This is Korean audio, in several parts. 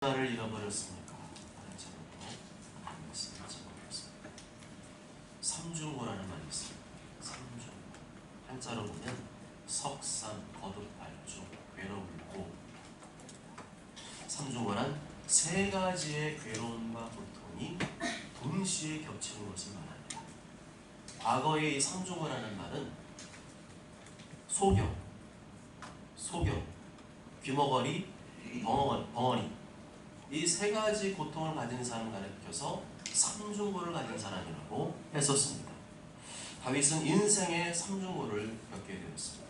나를 잃어버렸습니까? 라는 제목으로 말씀을 적어보겠습니다. 삼중고라는 말이 있습니다. 삼중. 한자로 보면 석삼, 거듭발주, 괴로울고. 삼중고란 세 가지의 괴로움과 고통이 동시에 겹치는 것을 말합니다. 과거의 이 삼중고라는 말은 소경, 귀머거리, 벙어리 이 세 가지 고통을 가진 사람을 가리켜서 삼중고를 가진 사람이라고 했었습니다. 다윗은 인생의 삼중고를 겪게 되었습니다.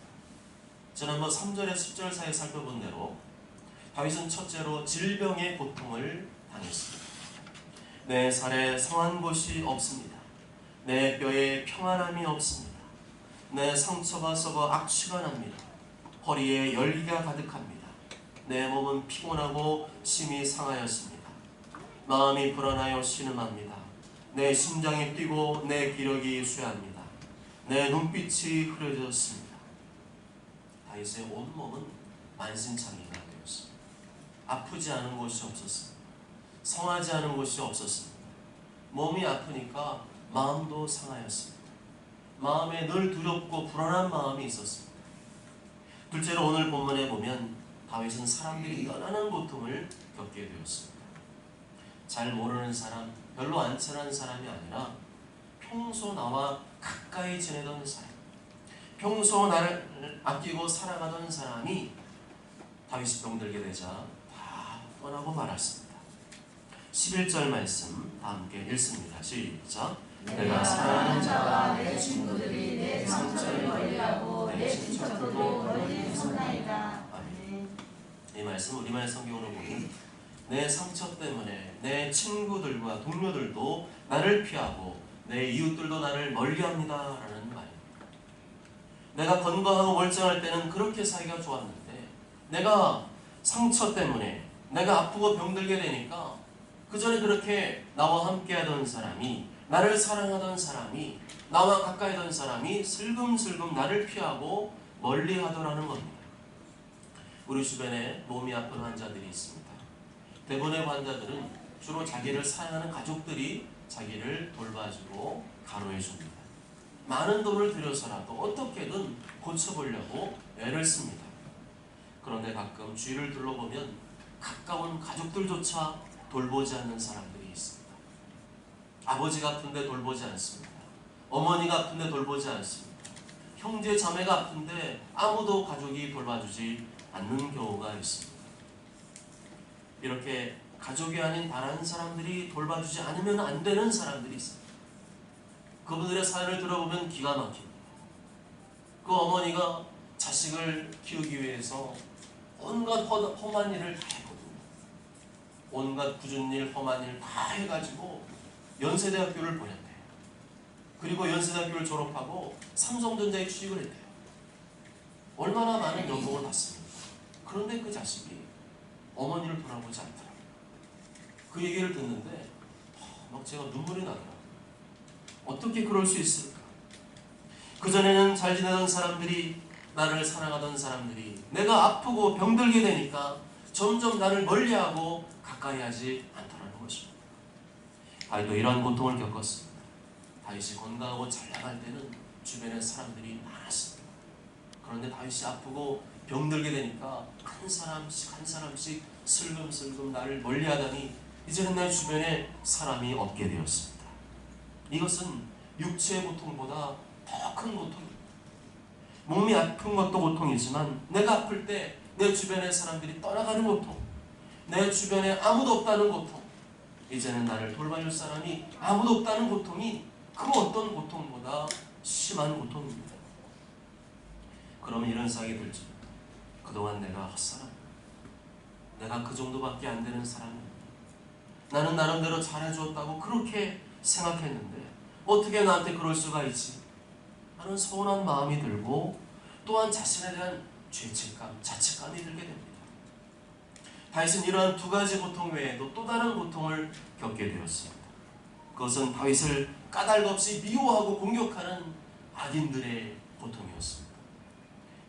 지난번 3절에 10절 사이에 살펴본 대로 다윗은 첫째로 질병의 고통을 당했습니다. 내 살에 성한 곳이 없습니다. 내 뼈에 평안함이 없습니다. 내 상처가 썩어 악취가 납니다. 허리에 열기가 가득합니다. 내 몸은 피곤하고 심히 상하였습니다. 마음이 불안하여 신음합니다. 내 심장이 뛰고 내 기력이 쇠합니다. 내 눈빛이 흐려졌습니다. 다윗의 온몸은 만신창이가 되었습니다. 아프지 않은 곳이 없었습니다. 성하지 않은 곳이 없었습니다. 몸이 아프니까 마음도 상하였습니다. 마음에 늘 두렵고 불안한 마음이 있었습니다. 둘째로 오늘 본문에 보면 다윗은 사람들이 떠나는 고통을 겪게 되었습니다. 잘 모르는 사람, 별로 안 친한 사람이 아니라 평소 나와 가까이 지내던 사람, 평소 나를 아끼고 사랑하던 사람이 다윗이 병들게 되자 다 떠나고 말았습니다. 11절 말씀 다 함께 읽습니다. 시작. 내가 사랑하는 자와 내 친구들이 내 상처를 멀리하고 내 친척들도 멀리 섰나이다. 이 말씀 우리말 성경으로 보면 내 상처 때문에 내 친구들과 동료들도 나를 피하고 내 이웃들도 나를 멀리합니다 라는 말입니다. 내가 건강하고 멀쩡할 때는 그렇게 사이가 좋았는데 내가 상처 때문에 내가 아프고 병들게 되니까 그 전에 그렇게 나와 함께하던 사람이, 나를 사랑하던 사람이, 나와 가까이 하던 사람이 슬금슬금 나를 피하고 멀리하더라는 겁니다. 우리 주변에 몸이 아픈 환자들이 있습니다. 대부분의 환자들은 주로 자기를 사랑하는 가족들이 자기를 돌봐주고 가로해줍니다. 많은 돈을 들여서라도 어떻게든 고쳐보려고 애를 씁니다. 그런데 가끔 주위를 둘러보면 가까운 가족들조차 돌보지 않는 사람들이 있습니다. 아버지가 아픈데 돌보지 않습니다. 어머니가 아픈데 돌보지 않습니다. 형제 자매가 아픈데 아무도 가족이 돌봐주지 않는 경우가 있습니다. 이렇게 가족이 아닌 다른 사람들이 돌봐주지 않으면 안 되는 사람들이 있습니다. 그분들의 사연을 들어보면 기가 막힙니다. 그 어머니가 자식을 키우기 위해서 온갖 험한 일을 다 했거든요. 온갖 굳은 일, 험한 일 다 해가지고 연세대학교를 보냈대요. 그리고 연세대학교를 졸업하고 삼성전자에 취직을 했대요. 얼마나 많은 연봉을 받습니까? 그런데 그 자식이 어머니를 돌아보지 않더라고요. 그 얘기를 듣는데 막 제가 눈물이 나더라고요. 어떻게 그럴 수 있을까? 그전에는 잘 지내던 사람들이, 나를 사랑하던 사람들이 내가 아프고 병들게 되니까 점점 나를 멀리하고 가까이 하지 않더라는 것입니다. 다윗도 이러한 고통을 겪었습니다. 다윗이 건강하고 잘 나갈 때는 주변에 사람들이 많았습니다. 그런데 다윗이 아프고 병들게 되니까 한 사람씩 슬금슬금 나를 멀리하다니 이제는 내 주변에 사람이 없게 되었습니다. 이것은 육체의 고통보다 더 큰 고통입니다. 몸이 아픈 것도 고통이지만 내가 아플 때 내 주변의 사람들이 떠나가는 고통, 내 주변에 아무도 없다는 고통, 이제는 나를 돌봐줄 사람이 아무도 없다는 고통이 그 어떤 고통보다 심한 고통입니다. 그러면 이런 생각이 들죠. 그동안 내가 헛사람, 내가 그 정도밖에 안 되는 사람이야. 나는 나름대로 잘해주었다고 그렇게 생각했는데 어떻게 나한테 그럴 수가 있지? 하는 서운한 마음이 들고 또한 자신에 대한 죄책감, 자책감이 들게 됩니다. 다윗은 이러한 두 가지 고통 외에도 또 다른 고통을 겪게 되었습니다. 그것은 다윗을 까닭없이 미워하고 공격하는 악인들의 고통이었습니다.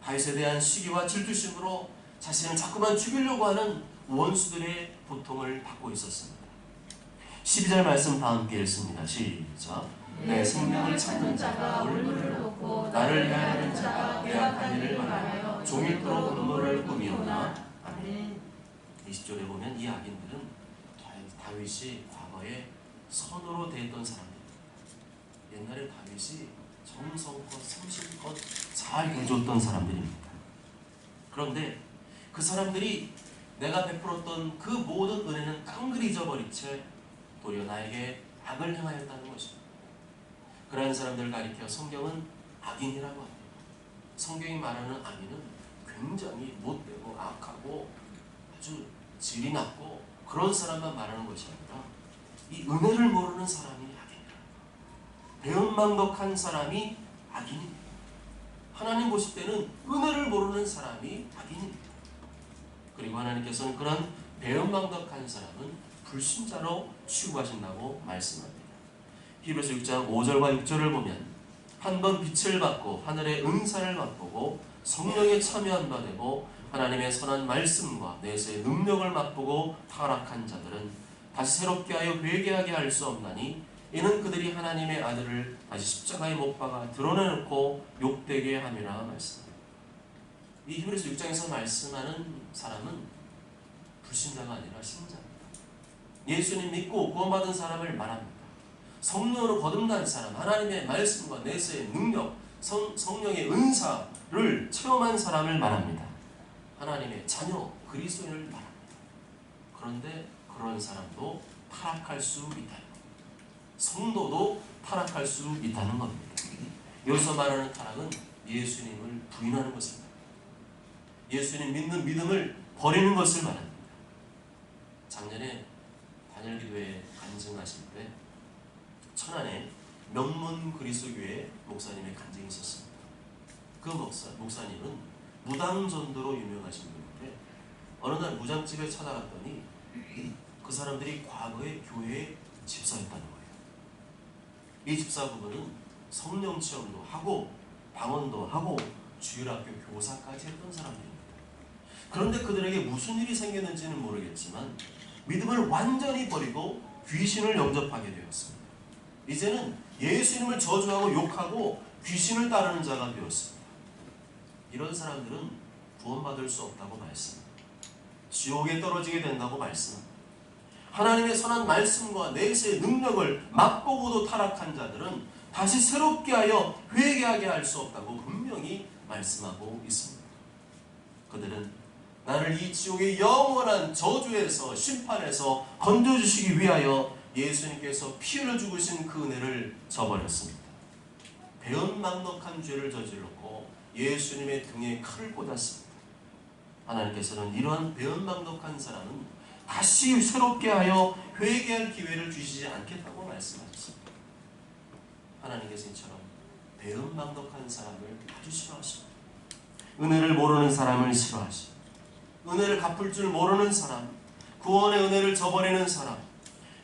다윗에 대한 시기와 질투심으로 자신을 자꾸만 죽이려고 하는 원수들의 고통을 받고 있었습니다. 12절 말씀 다 함께 읽습니다. 시작. 내 생명을 찾는 자가 올무를 놓고 나를 해하는 자가 빼앗는 일을 말하여 종일토록 눈물을 꾸미오나. 아멘. 20절에 보면 이 악인들은 다윗이 과거에 선으로 대했던 사람들입니다. 옛날에 다윗이 정성껏 성실껏 잘 해줬던 사람들입니다. 그런데 그 사람들이 내가 베풀었던 그 모든 은혜는 깡그리 잊어버린 채 도리어 나에게 악을 행하였다는 것입니다. 그러한 사람들을 가리켜 성경은 악인이라고 합니다. 성경이 말하는 악인은 굉장히 못되고 악하고 아주 질이 낮고 그런 사람만 말하는 것이 아니라 이 은혜를 모르는 사람이 악인이라. 배은망덕한 사람이 악인입니다. 하나님 보실 때는 은혜를 모르는 사람이 악인입니다. 그리고 하나님께서는 그런 배은망덕한 사람은 불신자로 취급하신다고 말씀합니다. 히브리서 6장 5절과 6절을 보면 한 번 빛을 받고 하늘의 은사를 맛보고 성령에 참여한 바 되고 하나님의 선한 말씀과 내세의 능력을 맛보고 타락한 자들은 다시 새롭게 하여 회개하게 할 수 없나니 이는 그들이 하나님의 아들을 다시 십자가에 못 박아 드러내놓고 욕되게 함이라 말씀합니다. 이 히브리서 6장에서 말씀하는 사람은 불신자가 아니라 신자입니다. 예수님 믿고 구원받은 사람을 말합니다. 성령으로 거듭난 사람, 하나님의 말씀과 내세의 능력, 성령의 은사를 체험한 사람을 말합니다. 하나님의 자녀, 그리스도인을 말합니다. 그런데 그런 사람도 타락할 수 있다. 성도도 타락할 수 있다는 겁니다. 여기서 말하는 타락은 예수님을 부인하는 것입니다. 예수님 믿는 믿음을 버리는 것을 말합니다. 작년에 단열기도회 간증하실 때 천안에 명문 그리스도교회 목사님의 간증이 있었습니다. 그 목사님은 무당전도로 유명하신 분인데 어느 날 무장집에 찾아갔더니 그 사람들이 과거에 교회에 집사였다는 거예요. 이 집사 부부는 성령 체험도 하고 방언도 하고 주일학교 교사까지 했던 사람들입니다. 그런데 그들에게 무슨 일이 생겼는지는 모르겠지만 믿음을 완전히 버리고 귀신을 영접하게 되었습니다. 이제는 예수님을 저주하고 욕하고 귀신을 따르는 자가 되었습니다. 이런 사람들은 구원받을 수 없다고 말씀합니다. 지옥에 떨어지게 된다고 말씀합니다. 하나님의 선한 말씀과 내세의 능력을 맛보고도 타락한 자들은 다시 새롭게 하여 회개하게 할 수 없다고 분명히 말씀하고 있습니다. 그들은 나를 이 지옥의 영원한 저주에서 심판에서 건져주시기 위하여 예수님께서 피 흘려 죽으신 그 은혜를 저버렸습니다. 배은망덕한 죄를 저질렀고 예수님의 등에 칼을 꽂았습니다. 하나님께서는 이러한 배은망덕한 사람은 다시 새롭게 하여 회개할 기회를 주시지 않겠다고 말씀하셨습니다. 하나님께서 이처럼 배은망덕한 사람을 아주 싫어하십니다. 은혜를 모르는 사람을 싫어하십니다. 은혜를 갚을 줄 모르는 사람, 구원의 은혜를 저버리는 사람,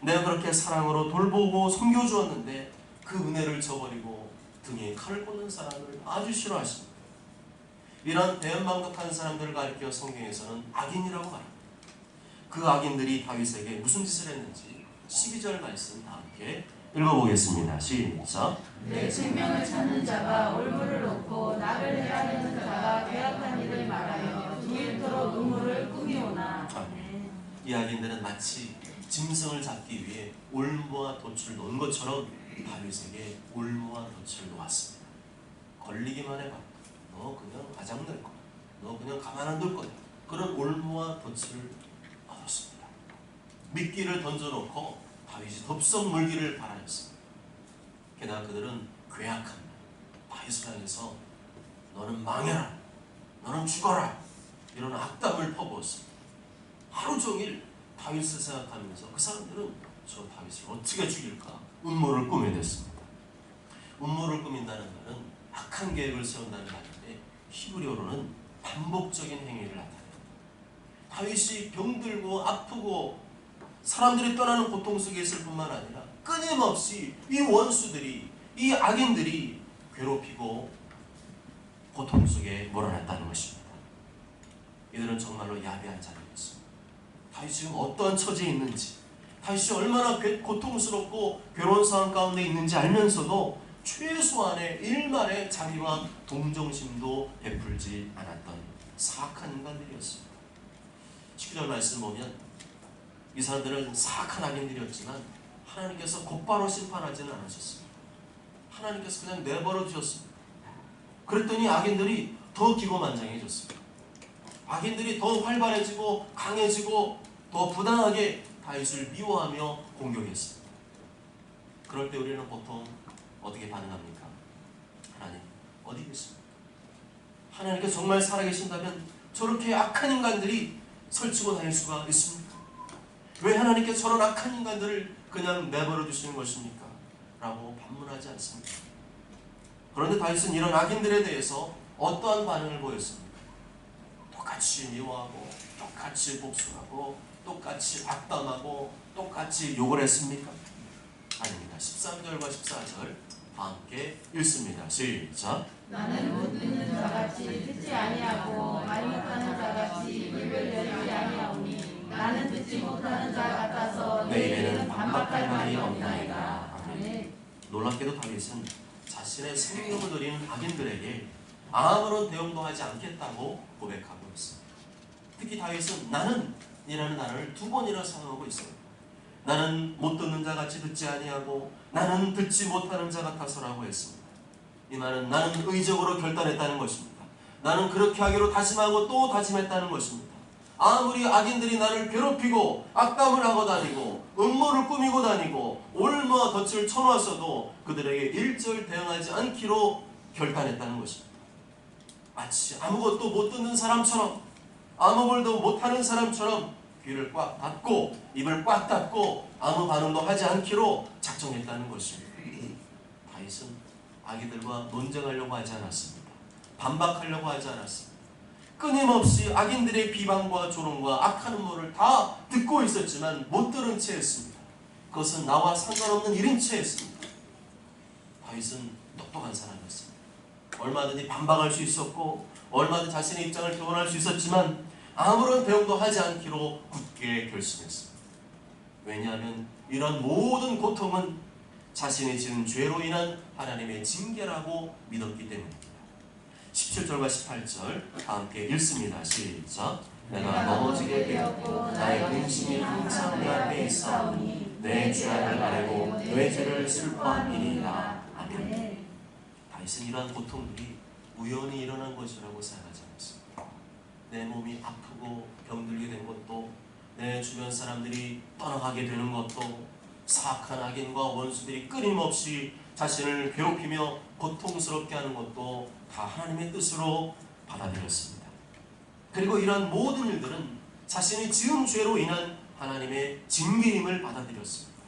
내가 그렇게 사랑으로 돌보고 섬겨주었는데 그 은혜를 저버리고 등에 칼을 꽂는 사람을 아주 싫어하십니다. 이런 배은망덕한 사람들을 가리켜 성경에서는 악인이라고 말합니다. 그 악인들이 다윗에게 무슨 짓을 했는지 12절 말씀 다 함께 읽어보겠습니다. 시작. 내 생명을 찾는 자가 올무를 놓고 나를 해하려는 자가 괴악한 일을 말하여 두일토록 눈물을 꾸미오나. 아멘. 이 악인들은 마치 짐승을 잡기 위해 올무와 덫을 놓은 것처럼 다윗에게 올무와 덫을 놓았습니다. 걸리기만 해봐. 너 그냥 아작낼 거야. 너 그냥 가만 안 둘 거야. 그런 올무와 덫을 얻었습니다. 미끼를 던져놓고 다윗이 덥석 물기를 바라였습니다. 게다가 그들은 괴악합니다. 다윗을 향해서 너는 망해라. 너는 죽어라. 이런 악담을 퍼부었습니다. 하루 종일 다윗을 생각하면서 그 사람들은 저 다윗을 어떻게 죽일까 음모를 꾸며냈습니다. 음모를 꾸민다는 말은 악한 계획을 세운다는 말인데 히브리어로는 반복적인 행위를 나타냅니다. 다윗이 병들고 아프고 사람들이 떠나는 고통 속에 있을 뿐만 아니라 끊임없이 이 원수들이, 이 악인들이 괴롭히고 고통 속에 몰아냈다는 것입니다. 이들은 정말로 야비한 자들이었습니다. 다윗이 지금 어떠한 처지에 있는지, 다윗이 얼마나 고통스럽고 괴로운 상황 가운데 있는지 알면서도 최소한의 일말의 자비와 동정심도 베풀지 않았던 사악한 인간들이었습니다. 19절 말씀 보면 이 사람들은 사악한 악인들이었지만 하나님께서 곧바로 심판하지는 않으셨습니다. 하나님께서 그냥 내버려 두셨습니다. 그랬더니 악인들이 더 기고만장해졌습니다. 악인들이 더 활발해지고 강해지고 더 부당하게 다윗을 미워하며 공격했습니다. 그럴 때 우리는 보통 어떻게 반응합니까? 하나님 어디 계십니까? 하나님께서 정말 살아계신다면 저렇게 악한 인간들이 설치고 다닐 수가 있습니까? 왜 하나님께서 저런 악한 인간들을 그냥 내버려 두시는 것입니까? 라고 반문하지 않습니다. 그런데 다윗은 이런 악인들에 대해서 어떠한 반응을 보였습니까? 똑같이 미워하고 똑같이 복수하고 똑같이 악담하고 똑같이 욕을 했습니까? 아닙니다. 13절과 14절 다 함께 읽습니다. 시작. 나는 못 듣는 자같이 듣지 아니하고 말 못하는 자같이 입을 열지 아니하오니 나는 듣지 못하는 자 같아서 내 입에는 반박할 말이 없나이다. 아멘. 놀랍게도 다윗은 자신의 생명을 드리는 악인들에게 아무런 대응도 하지 않겠다고 고백하고 있습니다. 특히 다윗은 나는 이라는 단어를 두 번이나 사용하고 있어요. 나는 못 듣는 자 같이 듣지 아니하고 나는 듣지 못하는 자 같아서라고 했습니다. 이 말은 나는 의적으로 결단했다는 것입니다. 나는 그렇게 하기로 다짐하고 또 다짐했다는 것입니다. 아무리 악인들이 나를 괴롭히고 악담을 하고 다니고 음모를 꾸미고 다니고 올무와 덫을 쳐놓았어도 그들에게 일절 대응하지 않기로 결단했다는 것입니다. 마치 아무것도 못 듣는 사람처럼 아무 말도 못하는 사람처럼 귀를 꽉 닫고 입을 꽉 닫고 아무 반응도 하지 않기로 작정했다는 것입니다. 다윗은 악인들과 논쟁하려고 하지 않았습니다. 반박하려고 하지 않았습니다. 끊임없이 악인들의 비방과 조롱과 악한 음모를 다 듣고 있었지만 못 들은 채 했습니다. 그것은 나와 상관없는 일인 채 했습니다. 다윗은 똑똑한 사람이었습니다. 얼마든지 반박할 수 있었고 얼마든지 자신의 입장을 교훈할 수 있었지만 아무런 대응도 하지 않기로 굳게 결심했습니다. 왜냐하면 이런 모든 고통은 자신이 지은 죄로 인한 하나님의 징계라고 믿었기 때문입니다. 17절과 18절 다 함께 읽습니다. 시작. 내가 넘어지게 되었고 나의 근심이 항상 내 앞에 있사오니 내 죄악을 아뢰고 내 죄를 슬퍼함이니이다. 아멘. 다윗은 이러한 고통들이 우연히 일어난 것이라고 생각하지 않았습니다. 내 몸이 아프고 병들게 된 것도 내 주변 사람들이 떠나가게 되는 것도 사악한 악인과 원수들이 끊임없이 자신을 괴롭히며 고통스럽게 하는 것도 다 하나님의 뜻으로 받아들였습니다. 그리고 이러한 모든 일들은 자신이 지은 죄로 인한 하나님의 징계임을 받아들였습니다.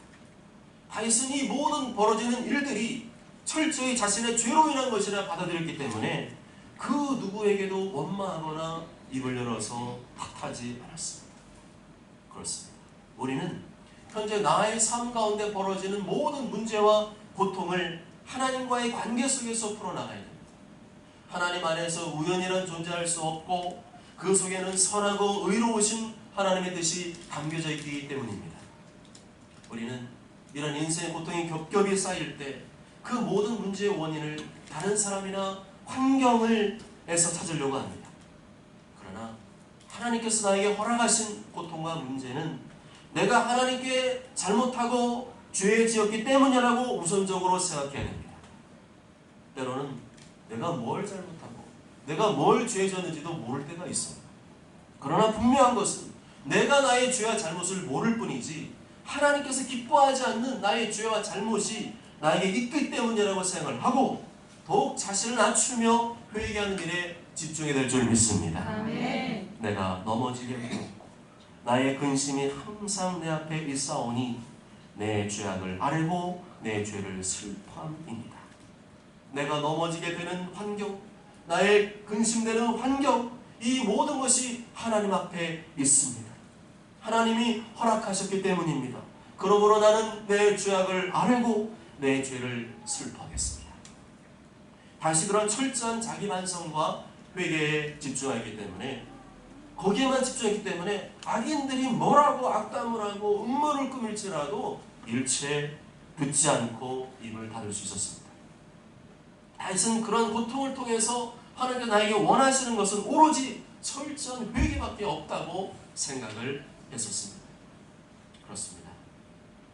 다윗은 이 모든 벌어지는 일들이 철저히 자신의 죄로 인한 것이라 받아들였기 때문에 그 누구에게도 원망하거나 입을 열어서 탓하지 않았습니다. 그렇습니다. 우리는 현재 나의 삶 가운데 벌어지는 모든 문제와 고통을 하나님과의 관계 속에서 풀어나가야 됩니다. 하나님 안에서 우연이란 존재할 수 없고 그 속에는 선하고 의로우신 하나님의 뜻이 담겨져 있기 때문입니다. 우리는 이런 인생의 고통이 겹겹이 쌓일 때 그 모든 문제의 원인을 다른 사람이나 환경에서 찾으려고 합니다. 그러나 하나님께서 나에게 허락하신 고통과 문제는 내가 하나님께 잘못하고 죄 지었기 때문이라고 우선적으로 생각해야 됩니다. 때로는 내가 뭘 잘못하고 내가 뭘 죄 졌는지도 모를 때가 있어요. 그러나 분명한 것은 내가 나의 죄와 잘못을 모를 뿐이지 하나님께서 기뻐하지 않는 나의 죄와 잘못이 나에게 있기 때문이라고 생각을 하고 더욱 자신을 낮추며 회개하는 일에 집중해야 될 줄 믿습니다. 아멘. 내가 넘어지게 되고 나의 근심이 항상 내 앞에 있사오니 내 죄악을 아뢰고 내 죄를 슬퍼함이니이다. 내가 넘어지게 되는 환경, 나의 근심되는 환경, 이 모든 것이 하나님 앞에 있습니다. 하나님이 허락하셨기 때문입니다. 그러므로 나는 내 죄악을 아뢰고 내 죄를 슬퍼하겠습니다. 다시 그런 철저한 자기 반성과 회개에 집중하기 때문에 거기에만 집중했기 때문에 악인들이 뭐라고 악담을 하고 음모를 꾸밀지라도 일체 듣지 않고 입을 닫을 수 있었습니다. 다윗은 그런 고통을 통해서 하나님께서 나에게 원하시는 것은 오로지 철저한 회개밖에 없다고 생각을 했었습니다. 그렇습니다.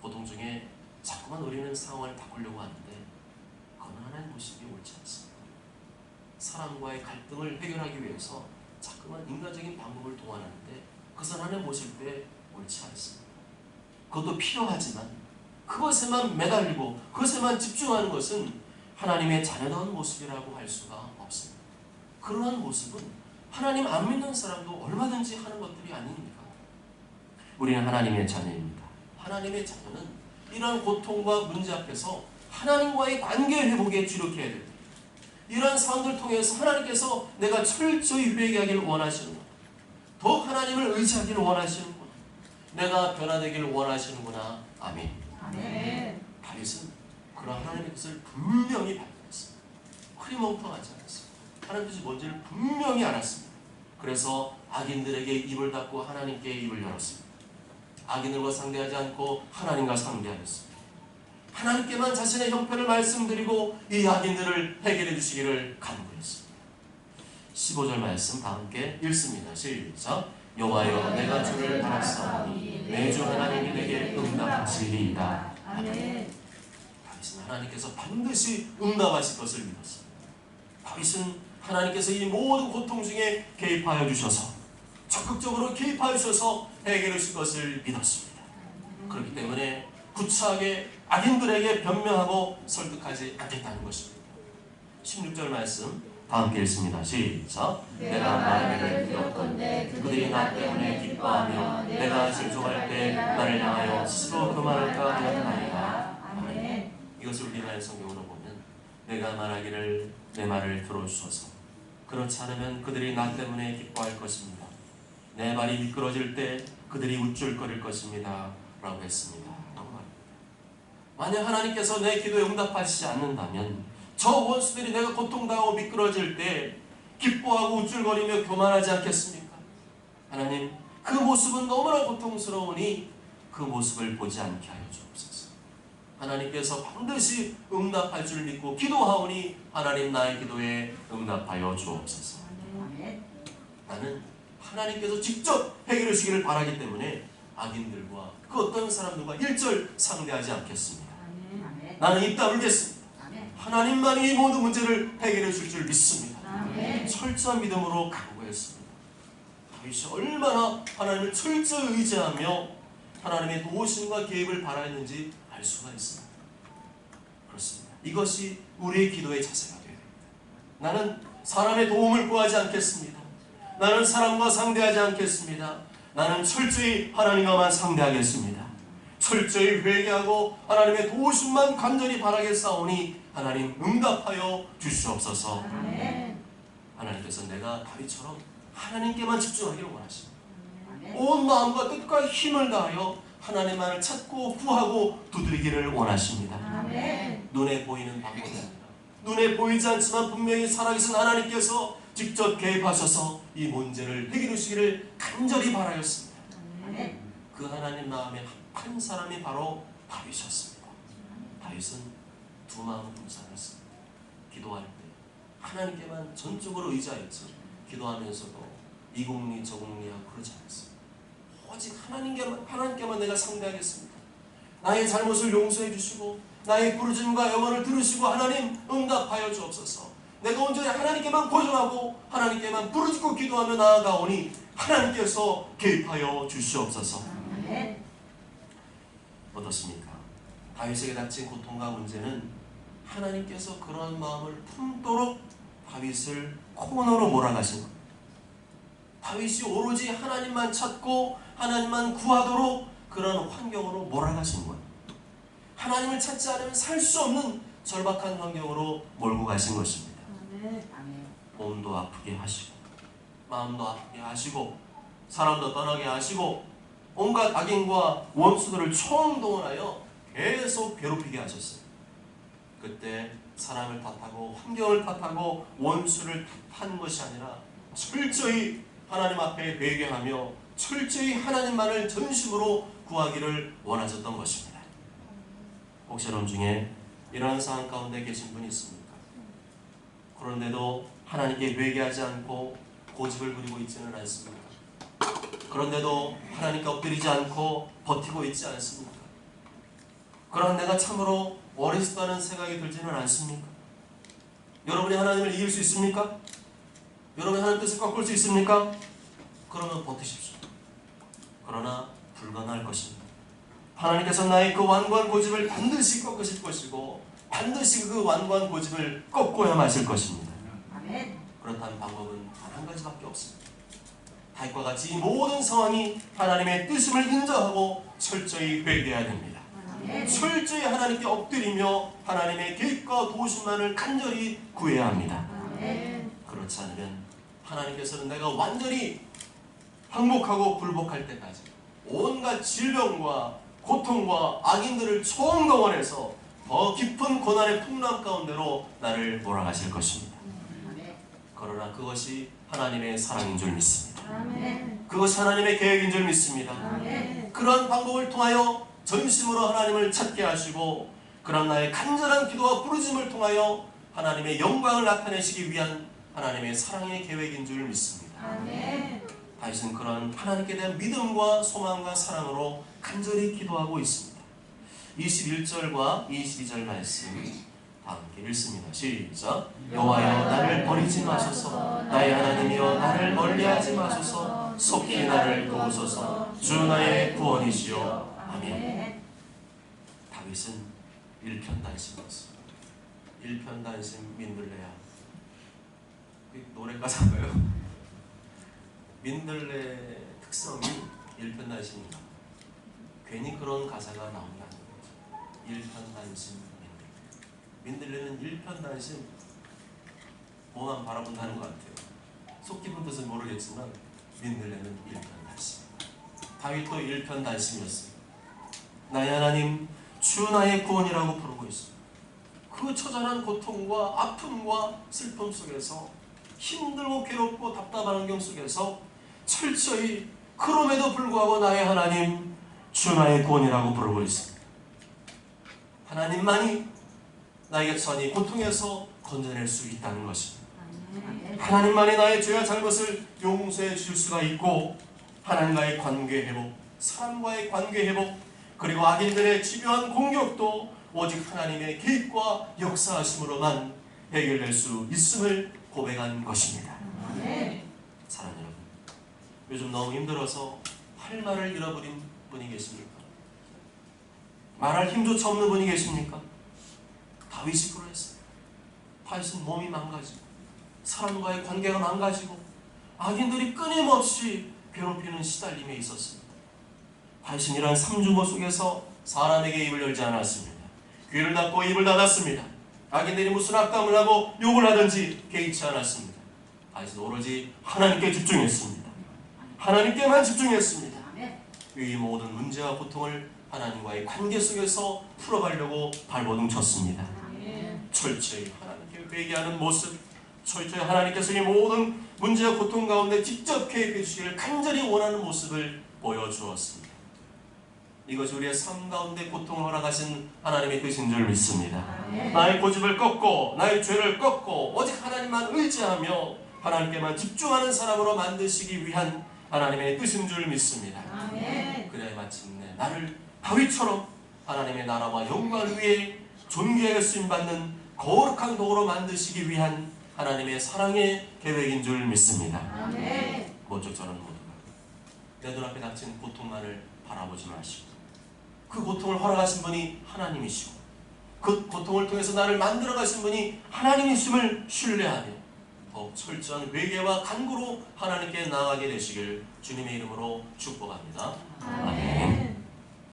고통 중에 자꾸만 우리는 상황을 바꾸려고 하는데 그건 하나님의 모습이 옳지 않습니다. 사람과의 갈등을 해결하기 위해서 자꾸만 인간적인 방법을 동원하는데 그것은 하나님 보실 때 옳지 않습니다. 그것도 필요하지만 그것에만 매달리고 그것에만 집중하는 것은 하나님의 자녀다운 모습이라고 할 수가 없습니다. 그러한 모습은 하나님 안 믿는 사람도 얼마든지 하는 것들이 아닙니까? 우리는 하나님의 자녀입니다. 하나님의 자녀는 이러한 고통과 문제 앞에서 하나님과의 관계 회복에 주력해야 됩니다. 이러한 상황들을 통해서 하나님께서 내가 철저히 회개하기를 원하시는구나, 더욱 하나님을 의지하기를 원하시는구나, 내가 변화되기를 원하시는구나. 아멘. 아멘. 다윗은 그런 하나님의 뜻을 분명히 발견했습니다. 흐리멍텅하지 않았습니다. 하나님의 뜻이 뭔지를 분명히 알았습니다. 그래서 악인들에게 입을 닫고 하나님께 입을 열었습니다. 악인들과 상대하지 않고 하나님과 상대하였습니다. 하나님께만 자신의 형편을 말씀드리고 이 악인들을 해결해 주시기를 간구했습니다. 15절 말씀 다 함께 읽습니다. 시작. 여호와여 내가 주를 바랐사오니 내 주 하나님이 내게 응답하시리이다. 아멘. 다윗은 하나님께서 반드시 응답하실 것을 믿었습니다. 다윗은 하나님께서 이 모든 고통 중에 개입하여 주셔서 적극적으로 개입하여 주셔서 해결해 주실 것을 믿었습니다. 그렇기 때문에 구차하게 악인들에게 변명하고 설득하지 않겠다는 것입니다. 16절 말씀 다 함께 읽습니다. 시작. 내가 말하기를 두렵건대 그들이 나 때문에 기뻐하며 내가 질종할 때 나를 향하여 스스로 그 말할까 하였나이다. 아멘. 이것을 우리나라의 성경으로 보면 내가 말하기를 내 말을 들어주소서. 그렇지 않으면 그들이 나 때문에 기뻐할 것입니다. 내 말이 미끄러질 때 그들이 우쭐거릴 것입니다. 라고 했습니다. 만약 하나님께서 내 기도에 응답하시지 않는다면 저 원수들이 내가 고통당하고 미끄러질 때 기뻐하고 우쭐거리며 교만하지 않겠습니까? 하나님, 그 모습은 너무나 고통스러우니 그 모습을 보지 않게 하여 주옵소서. 하나님께서 반드시 응답할 줄 믿고 기도하오니 하나님 나의 기도에 응답하여 주옵소서. 나는 하나님께서 직접 해결해 주시기를 바라기 때문에 악인들과 그 어떤 사람들과 일절 상대하지 않겠습니다. 나는 입 다물겠습니다. 하나님만이 이 모든 문제를 해결해 줄 줄 믿습니다. 철저한 믿음으로 강구했습니다. 다윗이 얼마나 하나님을 철저히 의지하며 하나님의 도우심과 개입을 바라했는지 알 수가 있습니다. 그렇습니다. 이것이 우리의 기도의 자세가 되어야 됩니다. 나는 사람의 도움을 구하지 않겠습니다. 나는 사람과 상대하지 않겠습니다. 나는 철저히 하나님과만 상대하겠습니다. 철저히 회개하고 하나님의 도우심만 간절히 바라겠사오니 하나님 응답하여 주시옵소서. 아멘. 하나님께서 내가 다윗처럼 하나님께만 집중하기를 원하십니다. 온 마음과 뜻과 힘을 다하여 하나님만을 찾고 구하고 두드리기를 원하십니다. 아멘. 눈에 보이는 방법이 아니라 눈에 보이지 않지만 분명히 살아계신 하나님께서 직접 개입하셔서 이 문제를 해결해 주시기를 간절히 바라였습니다. 아멘. 그 하나님 마음에 합한 사람이 바로 다윗이었습니다. 다윗은 두 마음을 동사했습니다. 기도할 때 하나님께만 전적으로 의지하였지 기도하면서도 이공리 저공리하고 그러지 않았습니다. 오직 하나님께만 내가 상대하겠습니다. 나의 잘못을 용서해 주시고 나의 부르짖음과 영혼을 들으시고 하나님 응답하여 주옵소서. 내가 온전히 하나님께만 고전하고 하나님께만 부르짖고 기도하며 나아가오니 하나님께서 개입하여 주시옵소서. 아멘. 어떻습니까? 다윗에게 닥친 고통과 문제는 하나님께서 그런 마음을 품도록 다윗을 코너로 몰아가신 겁니다. 다윗이 오로지 하나님만 찾고 하나님만 구하도록 그런 환경으로 몰아가신 거예요. 하나님을 찾지 않으면 살 수 없는 절박한 환경으로 몰고 가신 것입니다. 아멘. 몸도 아프게 하시고 마음도 아프게 하시고 사람도 떠나게 하시고 온갖 악인과 원수들을 총동원하여 계속 괴롭히게 하셨어요. 그때 사람을 탓하고 환경을 탓하고 원수를 탓하는 것이 아니라 철저히 하나님 앞에 회개하며 철저히 하나님만을 전심으로 구하기를 원하셨던 것입니다. 혹시 여러분 중에 이러한 상황 가운데 계신 분이 있습니까? 그런데도 하나님께 회개하지 않고 고집을 부리고 있지는 않습니까? 그런데도 하나님께 엎드리지 않고 버티고 있지 않습니까? 그러나 내가 참으로 어리석다는 생각이 들지는 않습니까? 여러분이 하나님을 이길 수 있습니까? 여러분이 하나님 뜻을 꺾을 수 있습니까? 그러면 버티십시오. 그러나 불가능할 것입니다. 하나님께서 나의 그 완고한 고집을 반드시 꺾으실 것이고 반드시 그 완고한 고집을 꺾고야 마실 것입니다. 아멘. 그렇다는 방법은 단 한 가지밖에 없습니다. 다윗과 같이 이 모든 상황이 하나님의 뜻임을 인정하고 철저히 회개해야 됩니다. 아멘. 철저히 하나님께 엎드리며 하나님의 계획과 도우심만을 간절히 구해야 합니다. 아멘. 그렇지 않으면 하나님께서는 내가 완전히 항복하고 굴복할 때까지 온갖 질병과 고통과 악인들을 총동원해서 더 깊은 고난의 풍랑 가운데로 나를 몰아가실 것입니다. 그러나 그것이 하나님의 사랑인 줄 믿습니다. 아멘. 그것이 하나님의 계획인 줄 믿습니다. 아멘. 그러한 방법을 통하여 전심으로 하나님을 찾게 하시고 그런 나의 간절한 기도와 부르짖음을 통하여 하나님의 영광을 나타내시기 위한 하나님의 사랑의 계획인 줄 믿습니다. 아멘. 다윗은 그런 하나님께 대한 믿음과 소망과 사랑으로 간절히 기도하고 있습니다. 21절과 22절 말씀 함께 읽습니다. 시작. 여호와여 나를 버리지 마소서. 나의 하나님이여 나를 멀리하지 마소서. 속히 나를 도우소서. 주 나의 구원이시여. 아멘. 다윗은 일편단심이었어요. 일편단심 민들레야. 그 노래 가사인가요? 민들레 특성이 일편단심인가? 괜히 그런 가사가 나온다는 거죠. 일편단심 민들레. 민들레는 일편단심 뭐만 바라본다는 것 같아요. 속 깊은 뜻은 모르겠지만 민들레는 일편단심. 다윗도 일편단심이었어요. 나의 하나님 주 나의 구원이라고 부르고 있습니다. 그 처절한 고통과 아픔과 슬픔 속에서 힘들고 괴롭고 답답한 환경 속에서 철저히 그럼에도 불구하고 나의 하나님 주 나의 구원이라고 부르고 있습니다. 하나님만이 나에게 선이 고통에서 건져낼 수 있다는 것입니다. 하나님만이 나의 죄와 잘못을 용서해 주실 수가 있고 하나님과의 관계 회복, 사람과의 관계 회복, 그리고 악인들의 집요한 공격도 오직 하나님의 계획과 역사하심으로만 해결될 수 있음을 고백한 것입니다. 사랑하는 여러분, 요즘 너무 힘들어서 할 말을 잃어버린 분이 계십니까? 말할 힘조차 없는 분이 계십니까? 다윗이 그러했어요. 다윗은 몸이 망가지고 사람과의 관계가 망가지고 악인들이 끊임없이 괴롭히는 시달림에 있었습니다. 다윗은 이러한 삼중고 속에서 사람에게 입을 열지 않았습니다. 귀를 닫고 입을 닫았습니다. 악인들이 무슨 악담을 하고 욕을 하든지 개의치 않았습니다. 다윗은 오로지 하나님께 집중했습니다. 하나님께만 집중했습니다. 이 모든 문제와 고통을 하나님과의 관계 속에서 풀어가려고 발버둥 쳤습니다. 철저히 하나님께 회개하는 모습, 철저히 하나님께서 이 모든 문제와 고통 가운데 직접 개입해 주시기를 간절히 원하는 모습을 보여주었습니다. 이것이 우리의 삶 가운데 고통을 허락하신 하나님의 뜻인 줄 믿습니다. 나의 고집을 꺾고 나의 죄를 꺾고 오직 하나님만 의지하며 하나님께만 집중하는 사람으로 만드시기 위한 하나님의 뜻인 줄 믿습니다. 그래야 마침내 나를 다윗처럼 하나님의 나라와 영광을 위해 존귀하게 쓰임받는 거룩한 도구로 만드시기 위한 하나님의 사랑의 계획인 줄 믿습니다. 먼저 저는 모두가 내 눈앞에 닥친 고통만을 바라보지 마시고 그 고통을 허락하신 분이 하나님이시고 그 고통을 통해서 나를 만들어 가신 분이 하나님이심을 신뢰하며 더욱 철저한 회개와 간구로 하나님께 나아가게 되시길 주님의 이름으로 축복합니다. 아멘.